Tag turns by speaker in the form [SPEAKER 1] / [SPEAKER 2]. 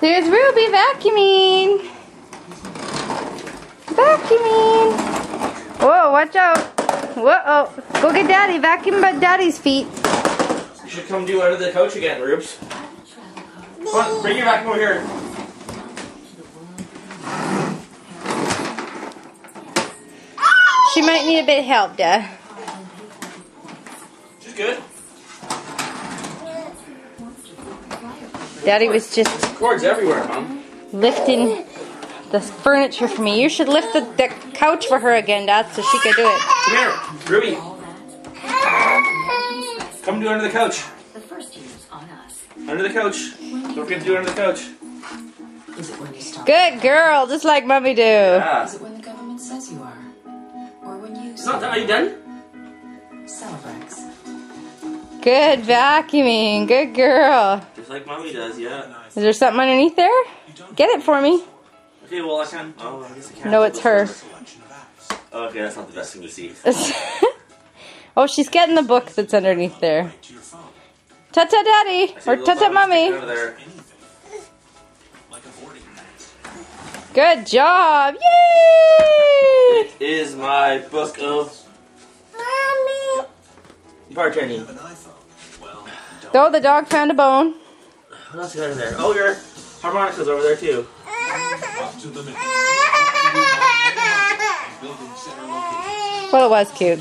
[SPEAKER 1] There's Ruby vacuuming. Vacuuming. Whoa, watch out. Whoa. Go get Daddy. Vacuum by Daddy's feet.
[SPEAKER 2] You should come do under the couch again, Rubes. Come on, bring your vacuum over here.
[SPEAKER 1] She might need a bit of help, Dad.
[SPEAKER 2] She's good.
[SPEAKER 1] Daddy was just
[SPEAKER 2] Cords everywhere, Mom.
[SPEAKER 1] lifting the furniture for me. You should lift the couch for her again, Dad, so she can do it.
[SPEAKER 2] Come here, Ruby. Come do under the couch. Under the couch. Don't forget to do it under the couch.
[SPEAKER 1] Good girl, just like Mommy do.
[SPEAKER 2] Yeah.
[SPEAKER 3] Is it when the government says you are? Or when you
[SPEAKER 2] It's not done. Are you done?
[SPEAKER 3] Celebrex.
[SPEAKER 1] Good vacuuming. Good girl.
[SPEAKER 2] Just like Mommy does, yeah.
[SPEAKER 1] Is there something underneath there? Get it for me.
[SPEAKER 2] Okay, well I can. Oh, I guess I can't.
[SPEAKER 1] No, it's her.
[SPEAKER 2] Okay, that's not the best thing to see.
[SPEAKER 1] Oh, she's getting the book that's underneath there. Ta-ta Daddy. Or ta-ta Mommy. Good job. Yay!
[SPEAKER 2] It is my book of bartending.
[SPEAKER 1] Oh, the dog found a bone.
[SPEAKER 2] What else you got in there? Oh, your harmonica's over there too.
[SPEAKER 1] Well, it was cute.